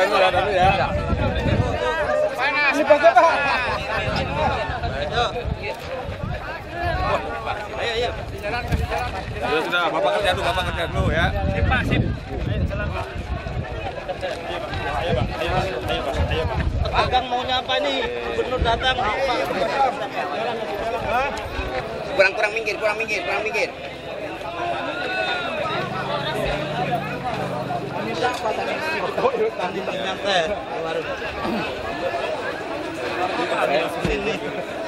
dulu ya. Panas. Ini Pak. Ayo. Sudah, Bapak kerja dulu ya. Sip, Pak, sip. Ayo, jalan, Pak. Ayo, Pak. Pedagang maunya apa ini? Gubernur datang, Pak. Kurang minggir. Nanti nyantai. Sini.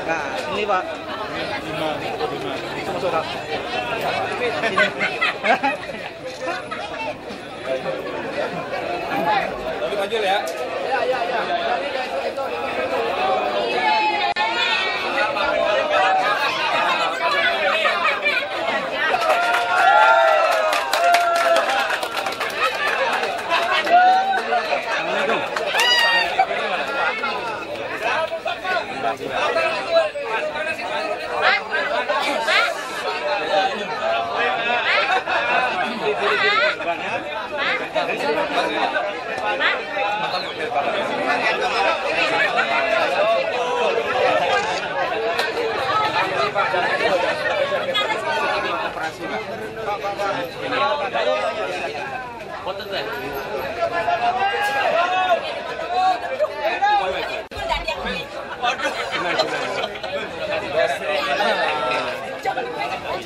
Nah, ini Pak. 5. Surat. Tapi maju ya. Iya.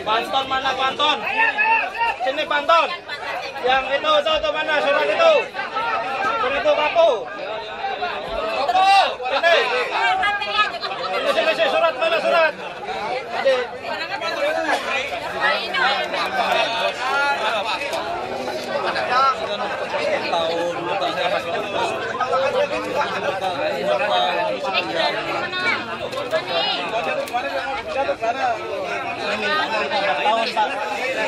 Panton mana Panton? Sini Panton. Yang itu mana surat itu? Surat itu kapu. Sini surat mana surat?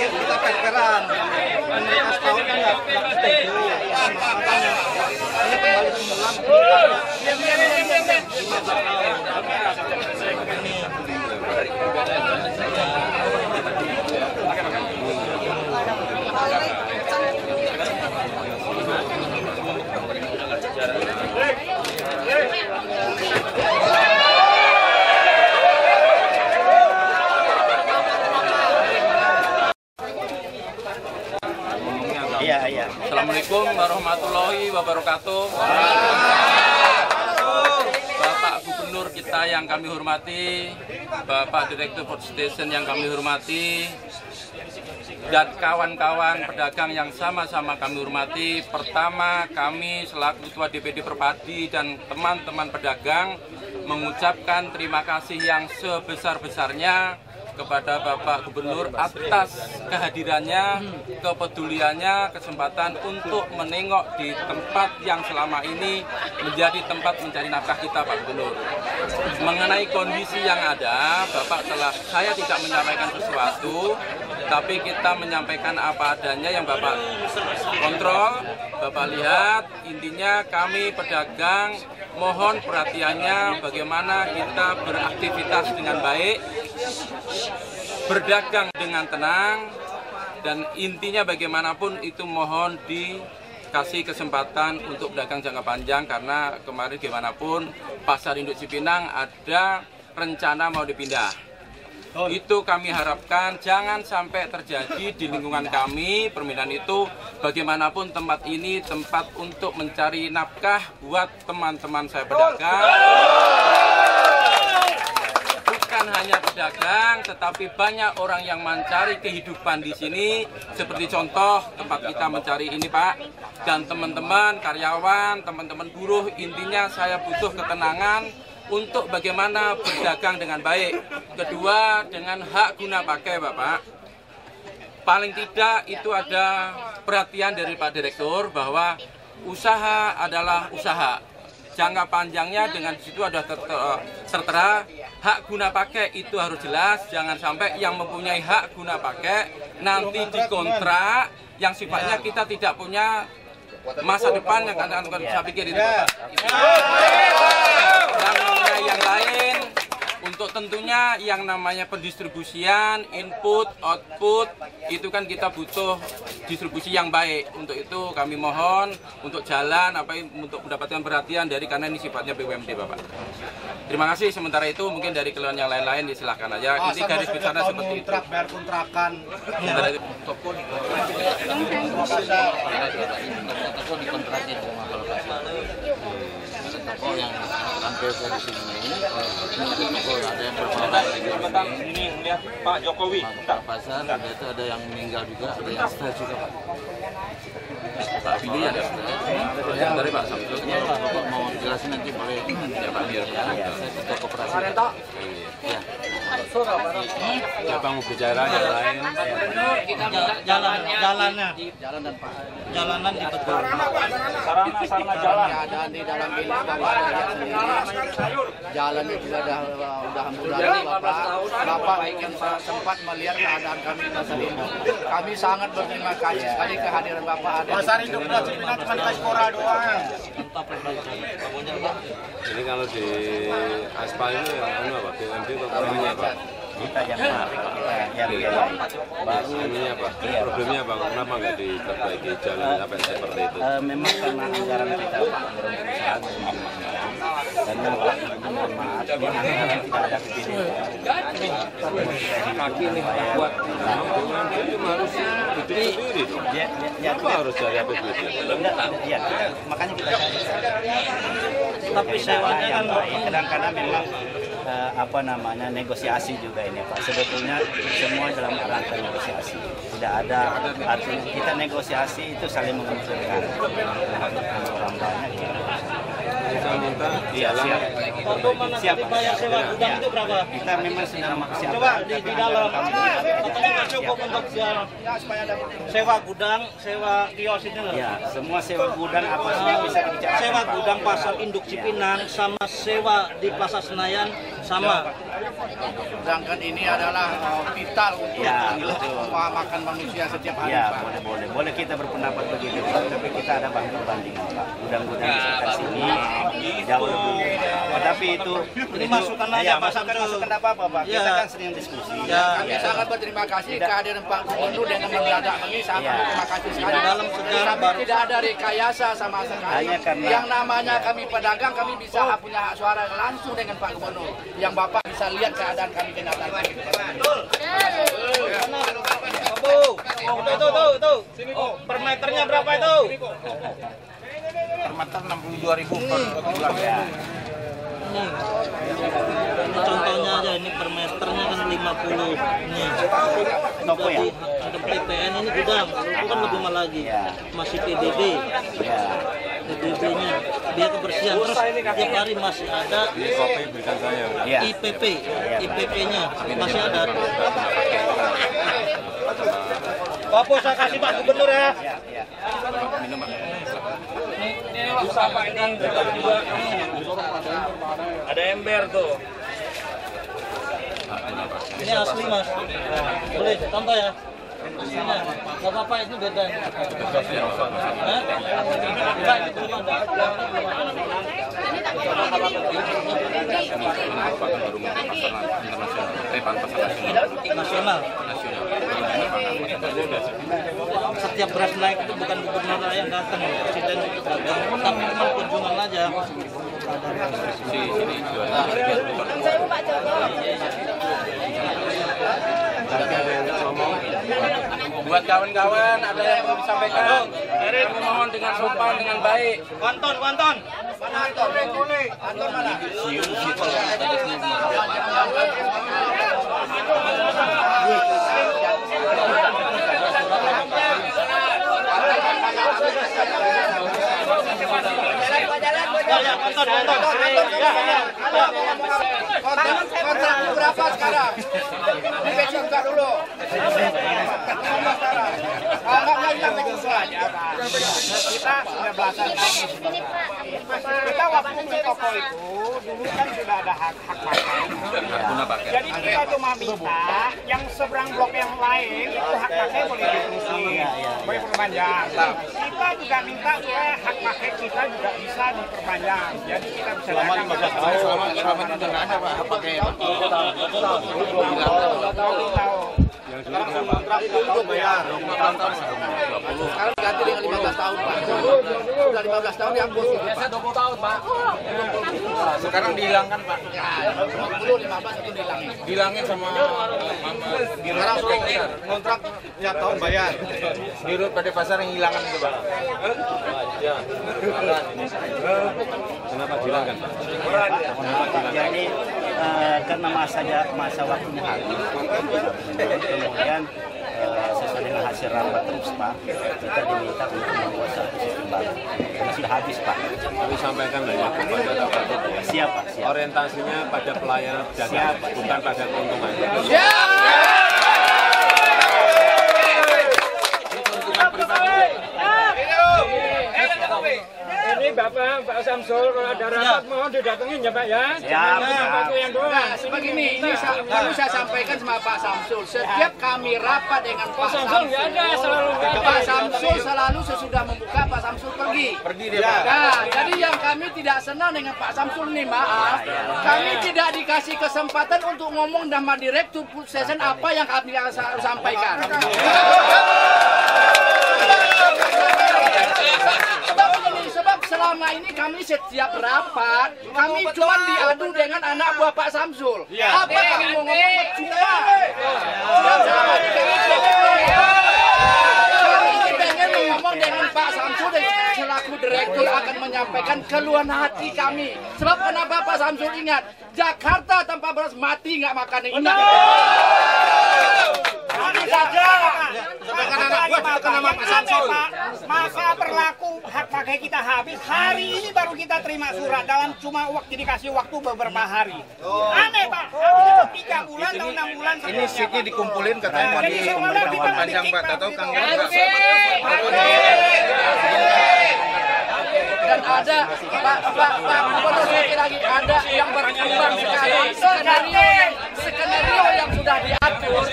Kita peperan. Tahun kan nggak setuju. Ini kembali semula. Iya. Assalamualaikum warahmatullahi wabarakatuh. Bapak Gubernur kita yang kami hormati, Bapak Direktur Food Station yang kami hormati, dan kawan-kawan pedagang yang sama-sama kami hormati. Pertama, kami selaku Ketua DPD Perpadi dan teman-teman pedagang mengucapkan terima kasih yang sebesar-besarnya kepada Bapak Gubernur atas kehadirannya, kepeduliannya, kesempatan untuk menengok di tempat yang selama ini menjadi tempat mencari nafkah kita, Pak Gubernur. Mengenai kondisi yang ada, saya tidak menyampaikan sesuatu, tapi kita menyampaikan apa adanya yang Bapak kontrol, Bapak lihat. Intinya kami pedagang mohon perhatiannya bagaimana kita beraktivitas dengan baik, berdagang dengan tenang, dan intinya bagaimanapun itu mohon dikasih kesempatan untuk berdagang jangka panjang, karena kemarin bagaimanapun Pasar Induk Cipinang ada rencana mau dipindah. Itu kami harapkan jangan sampai terjadi di lingkungan kami. Permintaan itu bagaimanapun tempat ini tempat untuk mencari nafkah buat teman-teman saya pedagang. Bukan hanya pedagang, tetapi banyak orang yang mencari kehidupan di sini. Seperti contoh tempat kita mencari ini, Pak. Dan teman-teman karyawan, teman-teman buruh, intinya saya butuh ketenangan untuk bagaimana berdagang dengan baik. Kedua, dengan hak guna pakai, Bapak. Paling tidak itu ada perhatian dari Pak Direktur bahwa usaha adalah usaha. Jangka panjangnya dengan di situ ada tertera hak guna pakai itu harus jelas. Jangan sampai yang mempunyai hak guna pakai nanti dikontrak yang sifatnya kita tidak punya masa depan yang akan bisa pikir itu, Bapak. Dan mengenai yang lain, untuk untuk tentunya yang namanya pendistribusian, input, output, itu kan kita butuh distribusi yang baik. Untuk itu kami mohon untuk jalan untuk mendapatkan perhatian dari, karena ini sifatnya BUMD Bapak. Terima kasih. Sementara itu mungkin dari keluhan yang lain-lain disilahkan aja. Ini garis besarnya seperti itu. Bayar kontrakan. Sementara itu Toko dikontrakin sama lokasi. Toko yang hampir di sini ini toko ada yang berpengalaman Ini lihat Pak Jokowi. pasar, itu ada yang meninggal juga, ada yang stres juga Pak. Pak Bidi ada. Dari Pak Samsul. Ya Pak, Bapak mau jelasin nanti boleh. Ya Pak Dir. Ya, saya ketua koperasi. Ya. Siapa mau bicara yang lain? Jalannya. Jalan dan Pak. Jalanan dibetul. Sarana jalan keadaan di dalam bilik Bapak lihat sendiri. Jalannya juga udah mudah Bapak yang sempat melihat keadaan kami di Pasar Induk. Kami sangat berterima kasih sekali kehadiran Bapak ada. Pasar Induk cuma kasih pora doang. Ini kalau di aspal itu yang apa? BUMD atau kurangnya apa? Kita yang baru Ininya apa? Problemnya apa? Kenapa nggak diperbaiki jalan apa yang seperti itu? memang karena anggaran kita Pak belum berusaha dan maaf anggaran tidak ada kejadian. Kaki ini buat BUMD itu harus hidup sendiri dong. Kenapa harus dari APBD? Ya, makanya kita tapi sewanya kan kadang-kadang memang negosiasi juga ini Pak. Sebetulnya semua dalam rangka negosiasi. Tidak ada artinya kita negosiasi itu saling menguntungkan. Orang banyak ya. Saya minta Iya, jalan. siap. Bayar sewa gudang itu berapa? Kita memang sedang siap. Coba di dalam. Katanya nggak cukup untuk sewa gudang, sewa kios ini loh. Ya, semua sewa gudang apa sih yang bisa dibicarakan Sewa Pak? gudang Pasar Induk Cipinang sama sewa di Plaza Senayan sama. Sedangkan ini adalah vital untuk Ya, makan manusia setiap hari Ya, Pak. boleh kita berpendapat begitu, tapi kita ada bahan perbandingan Pak. Gudang-gudang di sekitar sini jauh lebih. Tetapi itu Ini masukan aja, ya, Pak masukan Samsul. apa Pak? Ya. Kita kan sering diskusi. Ya. Kami sangat berterima kasih kehadiran Pak Gubernur dengan mendadak ini sangat Ya. berterima kasih sekali. Dalam sejarah Kami baru. tidak ada rekayasa sama sekali. Hanya karena- Yang namanya kami pedagang, kami bisa punya hak suara langsung dengan Pak Gubernur. Yang Bapak bisa lihat keadaan kami kenyataan. Tuh. Per meternya berapa itu? Per meter 62.000 per bulan. Ini contohnya aja, ini per meternya kan 50. Nih. Toko ya? Ada PPN ini gudang, itu kan lebih mahal lagi. Ya. Masih PDB. Ya. PDB-nya, biaya kebersihan. Terus tiap hari masih ada Kopi berikan saya. Ya. IPP, IPP-nya masih ada. Bapak saya kasih Pak Gubernur ya. Ya. Ada ember tuh. Ini asli Mas. Boleh contoh ya. Ini nggak apa-apa, itu beda. Hah? Enggak, itu belum ada. Nasional. Setiap beras naik itu bukan gubernur yang datang, presiden juga datang, tapi cuma kunjungan aja. Buat kawan-kawan ada yang perlu disampaikan, kami mohon dengan sopan, dengan baik. Wanton. Mana Anton? Anton mana? Wanton. berapa sekarang? Ini bensin buka dulu. Enggak hilang bensin aja, Pak. Kita sudah belasan tahun. Kita waktu di toko itu dulu kan sudah ada hak pakai. Jadi kita cuma minta yang seberang blok yang lain itu hak pakai boleh diterusin, boleh perpanjang. Kita juga minta supaya hak pakai kita juga bisa diperpanjang. Jadi kita bisa selama 15 tahun selama itu nggak ada Pak hak pakai. Sekarang kontrak itu bayar 15 tahun. Sekarang ganti dengan 15 tahun, Pak. Sudah 15 tahun dihapus. Biasa 20 tahun, Pak. Sekarang dihilangkan Pak. Ya, 20, 15 itu dihilangin. Bilangin sama sekarang suruh kontrak tiap tahun bayar. Di Rut pada pasar yang hilangkan itu Pak. Ya. Kenapa dihilangkan Pak? Jadi karena masa waktunya habis, kemudian sesuai dengan hasil rapat terus Pak, kita diminta untuk membuat satu sistem baru. Karena sudah habis Pak. Kami sampaikan lah ya kepada Bapak. Siap Pak, siap. Orientasinya pada pelayanan pedagang, bukan pada keuntungan. Ini Pak Samsul, kalau ada rapat mohon didatengin ya Pak ya. Siap. Yang doang. Nah, begini, ini perlu saya sampaikan sama Pak Samsul. Setiap kami rapat dengan Pak Samsul, nggak ada selalu. Pak Samsul selalu sesudah membuka Pak Samsul pergi. Pergi dia Pak. Nah, jadi yang kami tidak senang dengan Pak Samsul nih, maaf, kami tidak dikasih kesempatan untuk ngomong nama direktur food station apa yang kami harus sampaikan. Sebab selama ini kami setiap rapat, kami cuma diadu dengan anak buah Pak Samsul. Apa kami mau ngomong cuma? Kami pengen ngomong dengan Pak Samsul dan selaku direktur akan menyampaikan keluhan hati kami. Sebab kenapa Pak Samsul ingat, Jakarta tanpa beras mati nggak makan yang ingat. Masa berlaku hak pakai kita habis, hari ini baru kita terima surat dalam cuma dikasih waktu beberapa hari. Aneh Pak, 3 bulan atau 6 bulan. Ini siki dikumpulin katanya mau diperpanjang Pak, tahu Kang. Dan ada Pak lagi ada yang berkembang sekali skenario yang sudah diatur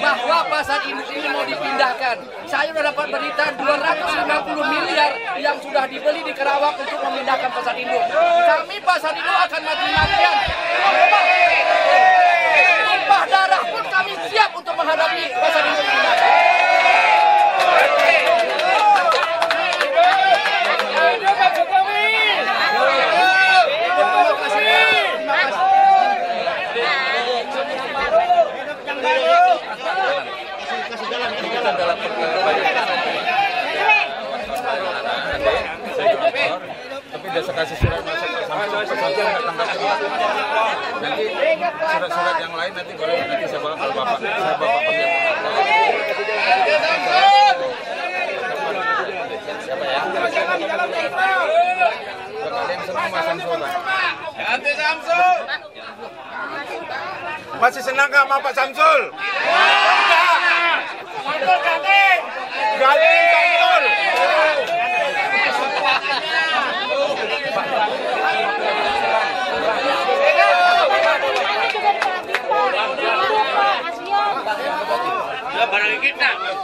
bahwa pasar induk ini mau dipindahkan. Saya sudah dapat berita 250 miliar yang sudah dibeli di Kerawang untuk memindahkan pasar induk. Kami pasar induk akan mati-matian. Tumpah darah pun kami siap untuk menghadapi pasar induk dipindahkan. Tapi udah kasih surat masuk Pak Samsul nggak tanggapi. Nanti surat-surat yang lain nanti kalau nanti saya bawa ke Bapak. Saya bawa ke siapa ya? Ada yang senang Mas Samsul Pak. Ganti Samsul. Masih senang nggak sama Pak Samsul? Ganti Samsul.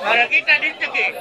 Barang kita dicekik.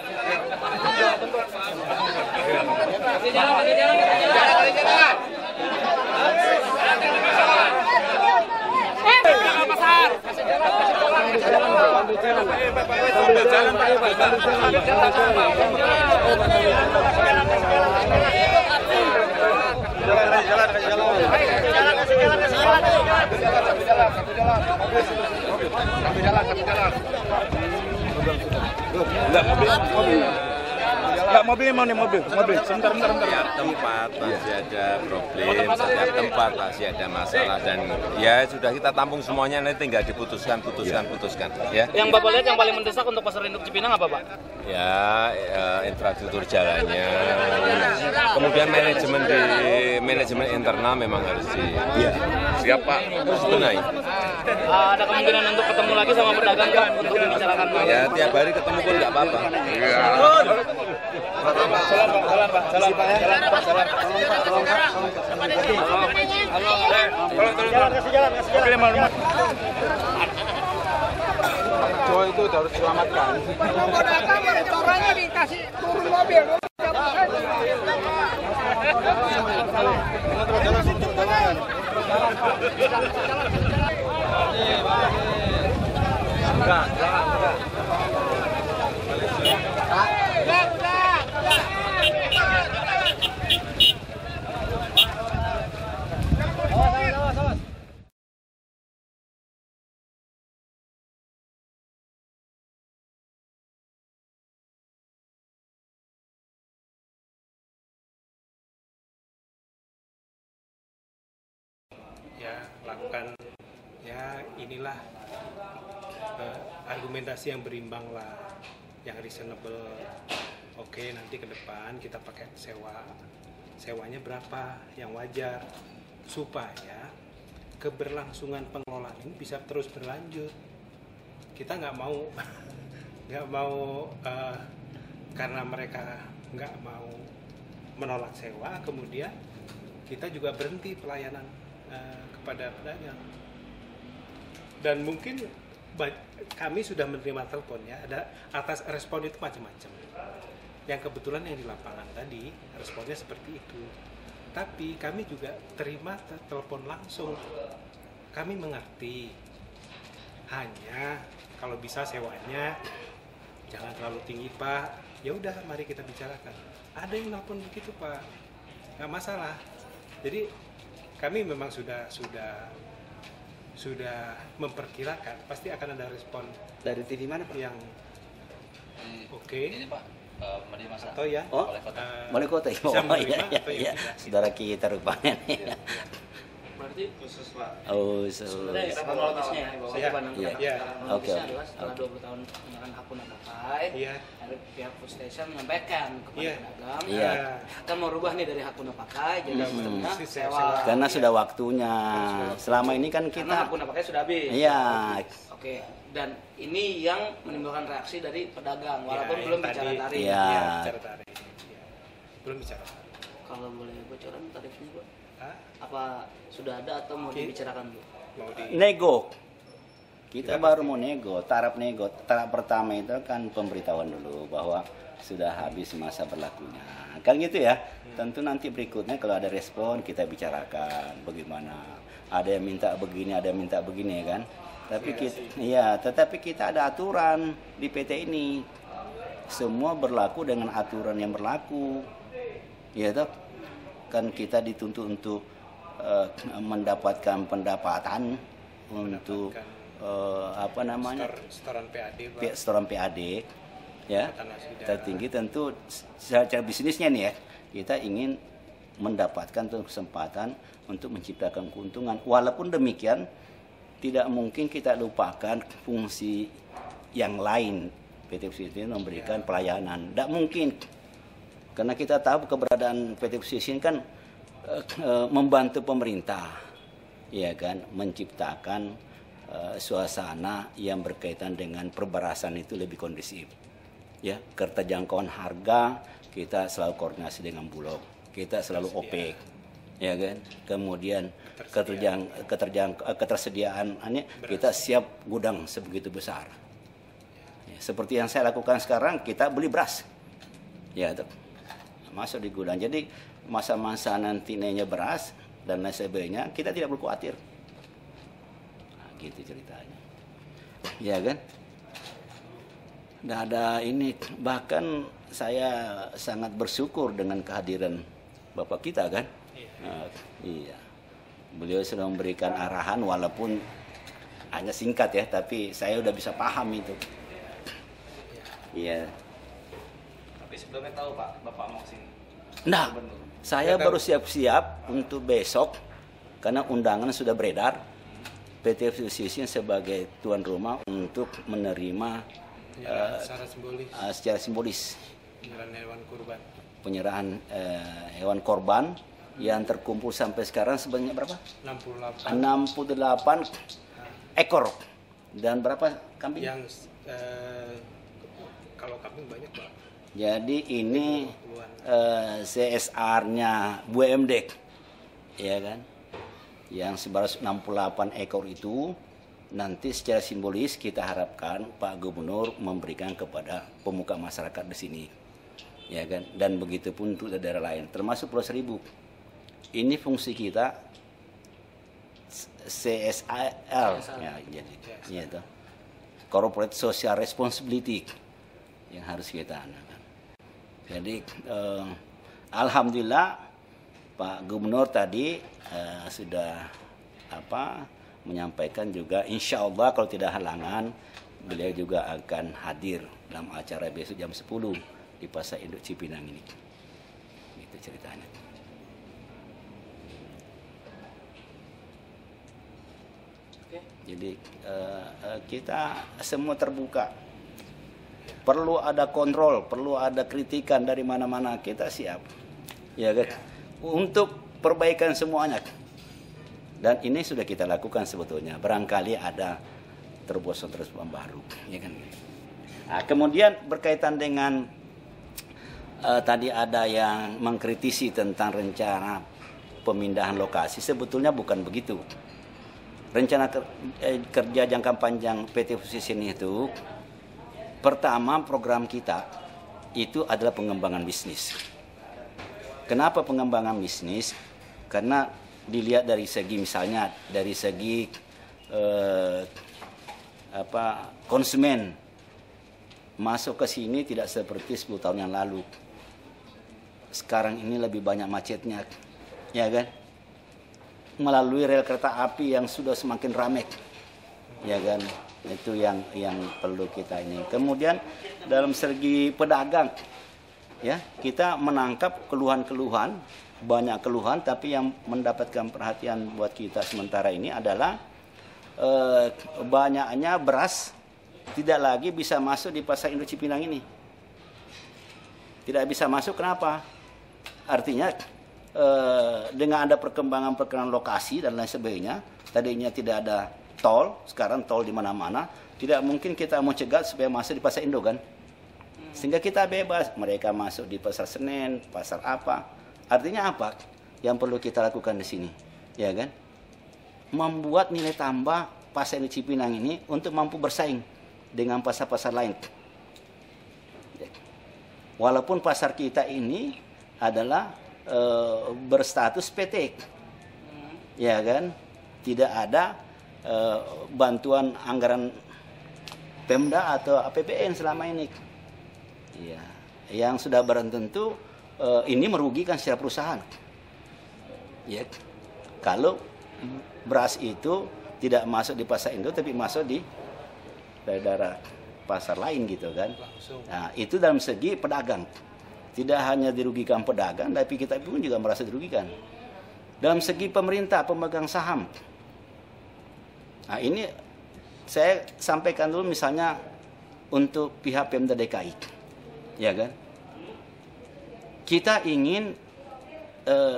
mobilnya mau nih, mobil. Sebentar. Setiap tempat masih ada problem, setiap tempat masih ada masalah dan ya sudah kita tampung semuanya, nanti tinggal diputuskan ya. Yang Bapak lihat yang paling mendesak untuk pasar induk Cipinang apa, Pak? Ya, infrastruktur jalannya, kemudian manajemen internal memang harus siap Pak, harus benahi. Ada kemungkinan untuk ketemu lagi sama pedagang Pak untuk dibicarakan Pak? Ya tiap hari ketemu pun nggak apa-apa. Cowok itu harus diselamatkan. Kalau mau datang, orangnya dikasih turun mobil. Ya lakukan ya inilah argumentasi yang berimbang lah, yang reasonable. Oke, nanti ke depan kita pakai sewanya berapa yang wajar supaya keberlangsungan pengelolaan ini bisa terus berlanjut. Kita nggak mau karena mereka nggak mau menolak sewa kemudian kita juga berhenti pelayanan kepada pedagang. Dan mungkin kami sudah menerima telepon ya, ada atas respon itu macam-macam. Yang kebetulan yang di lapangan tadi responnya seperti itu. Tapi kami juga terima telepon langsung. Kami mengerti. Hanya kalau bisa sewanya jangan terlalu tinggi Pak. Ya udah, mari kita bicarakan. Ada yang telepon begitu Pak, nggak masalah. Jadi kami memang sudah memperkirakan pasti akan ada respon Dari TV mana Pak? yang oke. Ini Pak, media massa. Atau ya Wali kota. bisa Oh menerima iya, atau yang iya. tidak. Saudara kita rupanya nih. Berarti Khusus Pak. Oh, sebenarnya kronologisnya ya, bahwa Iya. Bandung Iya. Iya. kronologisnya Oke. adalah setelah 20 tahun menggunakan akun pakai, Iya. ada pihak food station menyampaikan kepada Iya. pedagang Iya. akan merubah nih dari hakuna pakai jadi sistemnya sewa. Karena sudah waktunya. Selama ini kan Karena kita hakuna pakai sudah habis. iya. Oke, dan ini yang menimbulkan reaksi dari pedagang walaupun Ya, belum yang bicara tadi. tarif. Iya. Ya, bicara tarif. Ya. Belum bicara. Kalau boleh bocoran tarifnya Bu, Hah? apa sudah ada atau mau Oke. dibicarakan Bu? Mau di Nego. Kita baru mau nego, taraf nego. Taraf pertama itu kan pemberitahuan dulu bahwa sudah habis masa berlakunya. Kan gitu ya. Tentu nanti berikutnya kalau ada respon kita bicarakan bagaimana. Ada yang minta begini, ada yang minta begini kan. Tapi kita, iya, tetapi kita ada aturan di PT ini. Semua berlaku dengan aturan yang berlaku. Ya toh. Kan kita dituntut untuk mendapatkan pendapatan untuk apa namanya setoran PAD Pak. setoran PAD ya Tanah Swidara. tertinggi. Tentu secara bisnisnya nih ya, kita ingin mendapatkan kesempatan untuk menciptakan keuntungan. Walaupun demikian tidak mungkin kita lupakan fungsi yang lain. PT Fusion memberikan pelayanan, tidak mungkin, karena kita tahu keberadaan PT Fusion kan membantu pemerintah, ya kan, menciptakan suasana yang berkaitan dengan perberasan itu lebih kondusif. Ya, keterjangkauan harga kita selalu koordinasi dengan Bulog, kita selalu OPEC, ya kan. Kemudian ketersediaannya kita siap gudang sebegitu besar. Ya, seperti yang saya lakukan sekarang, kita beli beras, ya, masuk di gudang. Jadi masa-masa nanti nanya beras dan lain sebagainya kita tidak perlu khawatir. Nah, gitu ceritanya, ya kan. Nah, ada ini, bahkan saya sangat bersyukur dengan kehadiran Bapak kita kan. Iya, beliau sudah memberikan arahan walaupun hanya singkat ya, tapi saya udah bisa paham itu. Iya. Tapi Tapi sebelumnya tahu Pak, Bapak mau kesini. Nah, saya baru siap-siap untuk besok karena undangan sudah beredar. PT FCC sebagai tuan rumah untuk menerima secara simbolis penyerahan hewan korban yang terkumpul sampai sekarang sebanyak berapa? 68 ekor. Dan berapa kambing? Yang kalau kambing banyak Pak. Jadi ini CSR-nya BUMD, ya kan? Yang 168 ekor itu nanti secara simbolis kita harapkan Pak Gubernur memberikan kepada pemuka masyarakat di sini, ya kan? Dan begitu pun untuk daerah lain, termasuk Pulau Seribu. Ini fungsi kita CSR, ya, jadi itu Corporate Social Responsibility yang harus kita anakan. Jadi alhamdulillah Pak Gubernur tadi sudah menyampaikan juga, insya Allah kalau tidak halangan beliau juga akan hadir dalam acara besok jam 10 di Pasar Induk Cipinang ini. Itu ceritanya. Jadi kita semua terbuka. Perlu ada kontrol, perlu ada kritikan dari mana-mana, kita siap. Ya kan? Untuk perbaikan semuanya. Dan ini sudah kita lakukan sebetulnya. Barangkali ada terobosan-terobosan baru, ya kan? Nah, kemudian berkaitan dengan tadi ada yang mengkritisi tentang rencana pemindahan lokasi, sebetulnya bukan begitu. Rencana kerja jangka panjang PT Fusion itu, pertama program kita itu adalah pengembangan bisnis. Kenapa pengembangan bisnis? Karena dilihat dari segi misalnya dari segi konsumen masuk ke sini tidak seperti 10 tahun yang lalu. Sekarang ini lebih banyak macetnya, ya kan? Melalui rel kereta api yang sudah semakin ramai, ya kan? Itu yang perlu kita ini. Kemudian dalam segi pedagang, ya, kita menangkap keluhan-keluhan, banyak keluhan, tapi yang mendapatkan perhatian buat kita sementara ini adalah banyaknya beras tidak lagi bisa masuk di Pasar Induk Cipinang ini. Tidak bisa masuk, kenapa? Artinya dengan ada perkembangan lokasi dan lain sebagainya, tadinya tidak ada tol, sekarang tol di mana-mana, tidak mungkin kita mau cegat supaya masuk di Pasar Induk kan? Sehingga kita bebas, mereka masuk di Pasar Senen, pasar apa. Artinya apa? Yang perlu kita lakukan di sini, ya kan? Membuat nilai tambah Pasar Induk Cipinang ini untuk mampu bersaing dengan pasar-pasar lain. Walaupun pasar kita ini adalah berstatus PT, ya kan? Tidak ada bantuan anggaran Pemda atau APBN selama ini. Ya, yang sudah barang tentu ini merugikan secara perusahaan. Ya, kalau beras itu tidak masuk di Pasar Induk tapi masuk di daerah pasar lain gitu kan. Nah, itu dalam segi pedagang. Tidak hanya dirugikan pedagang, tapi kita pun juga merasa dirugikan. Dalam segi pemerintah, pemegang saham. Nah, ini saya sampaikan dulu misalnya untuk pihak Pemda DKI. Ya kan? Kita ingin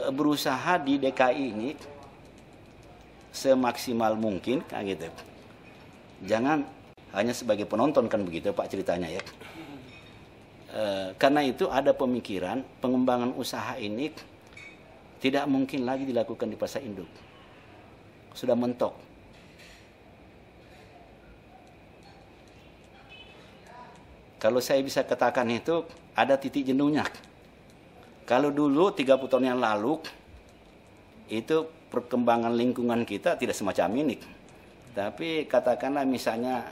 berusaha di DKI ini semaksimal mungkin, kan gitu. Jangan hanya sebagai penonton kan begitu Pak ceritanya ya. Karena itu ada pemikiran pengembangan usaha ini tidak mungkin lagi dilakukan di Pasar Induk. Sudah mentok. Kalau saya bisa katakan itu ada titik jenuhnya. Kalau dulu 30 tahun yang lalu itu perkembangan lingkungan kita tidak semacam ini. Tapi katakanlah misalnya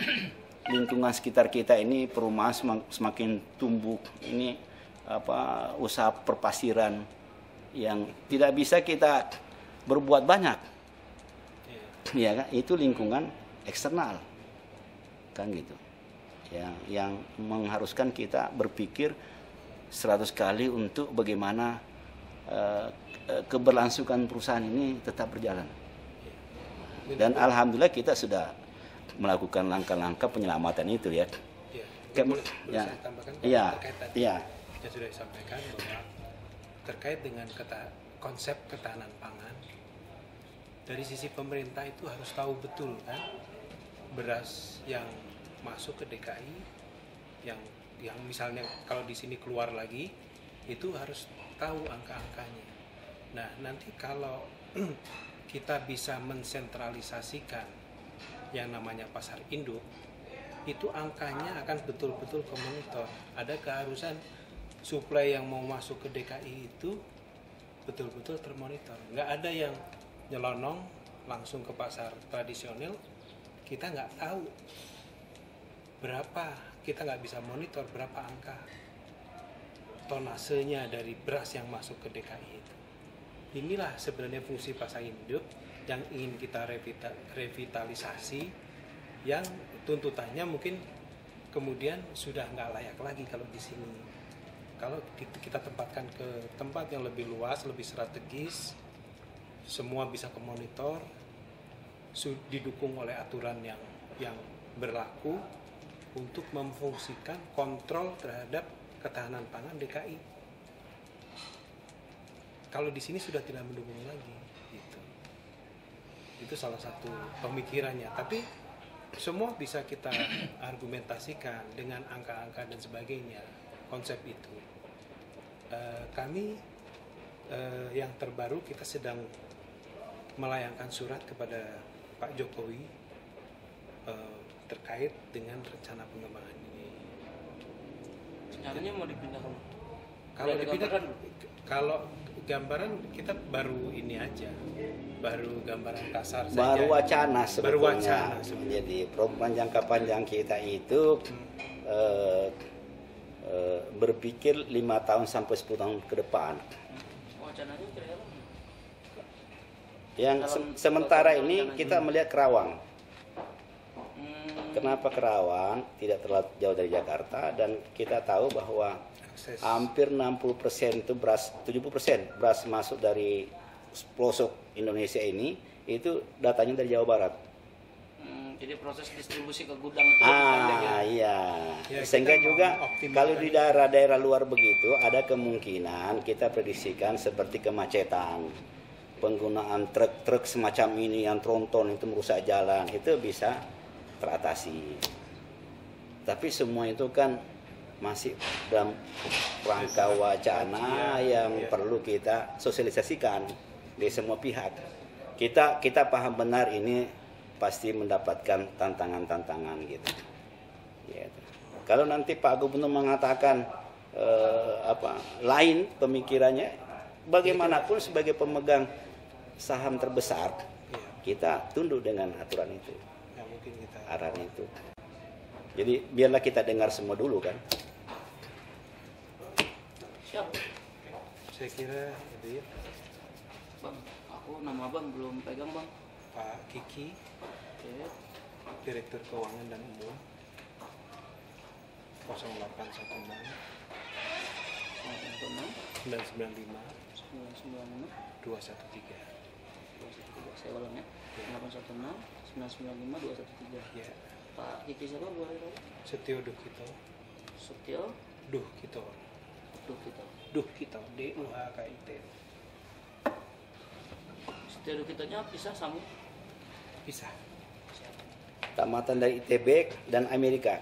lingkungan sekitar kita ini perumahan semakin tumbuh, ini usaha perpasiran yang tidak bisa kita berbuat banyak, ya kan? Itu lingkungan eksternal, kan gitu, yang mengharuskan kita berpikir 100 kali untuk bagaimana keberlangsungan perusahaan ini tetap berjalan. Dan alhamdulillah kita sudah melakukan langkah-langkah penyelamatan itu ya. Yang sudah disampaikan bahwa terkait dengan konsep ketahanan pangan, dari sisi pemerintah itu harus tahu betul kan, beras yang masuk ke DKI, yang misalnya kalau di sini keluar lagi, itu harus tahu angka-angkanya. Nah, nanti kalau kita bisa mensentralisasikan yang namanya pasar induk, itu angkanya akan betul-betul ke monitor. Ada keharusan suplai yang mau masuk ke DKI itu betul-betul termonitor. Nggak ada yang nyelonong langsung ke pasar tradisional, kita nggak tahu berapa, kita nggak bisa monitor berapa angka tonasenya dari beras yang masuk ke DKI itu. Inilah sebenarnya fungsi pasar induk yang ingin kita revitalisasi, yang tuntutannya mungkin kemudian sudah nggak layak lagi kalau di sini. Kalau kita tempatkan ke tempat yang lebih luas, lebih strategis, semua bisa ke monitor, didukung oleh aturan yang berlaku untuk memfungsikan kontrol terhadap ketahanan pangan DKI. Kalau di sini sudah tidak mendukung lagi, gitu. Itu salah satu pemikirannya. Tapi semua bisa kita argumentasikan dengan angka-angka dan sebagainya, konsep itu. Kami yang terbaru kita sedang melayangkan surat kepada Pak Jokowi terkait dengan rencana pengembangan ini. Rencananya mau dipindah ke kalau dipindah, kalau gambaran kita baru ini aja, baru gambaran kasar saja. Baru wacana sebetulnya. Baru wacana. Jadi program jangka panjang kita itu berpikir 5 tahun sampai 10 tahun ke depan. Wacananya kira-kira yang sementara ini kita melihat Kerawang. Kenapa Kerawang? Tidak terlalu jauh dari Jakarta, dan kita tahu bahwa hampir 60% itu beras, 70% beras masuk dari pelosok Indonesia ini itu datanya dari Jawa Barat. Jadi proses distribusi ke gudang itu iya. Sehingga juga kalau di daerah-daerah luar begitu ada kemungkinan kita prediksikan seperti kemacetan. Penggunaan truk-truk semacam ini yang tronton itu merusak jalan, itu bisa teratasi. Tapi semua itu kan masih dalam rangka wacana yang perlu kita sosialisasikan di semua pihak. Kita paham benar ini pasti mendapatkan tantangan-tantangan gitu. Kalau nanti Pak Gubernur mengatakan lain pemikirannya, bagaimanapun sebagai pemegang saham terbesar, kita tunduk dengan aturan itu, arahan itu. Jadi biarlah kita dengar semua dulu kan. Siap. Saya kira itu ya. Bang, aku nama Bang belum pegang Bang. Pak Kiki, Oke. Direktur Keuangan dan Umum, 0816 995 213. Saya ulang ya. 816 995 213. Ya. Pak Kiki siapa boleh tahu? Setio Duhkito. Setio Duhkito. Duhkito. Duhkito. DUHKIT. Setio Duhkitonya pisah sama? Pisah. Tamatan dari ITB dan Amerika.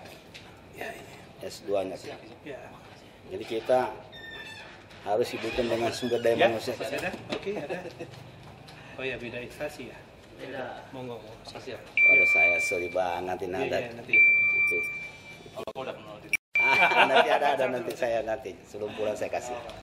Ya ini. S2-nya. Ya. Jadi kita harus hidupkan dengan sumber daya manusia. Ada? Oke, ada. Oh ya, beda invasi ya? Beda. Monggo. Makasih ya. Kalau saya sorry banget ini ada. Iya, nanti. Nanti ada nanti saya nanti sebelum pulang saya kasih.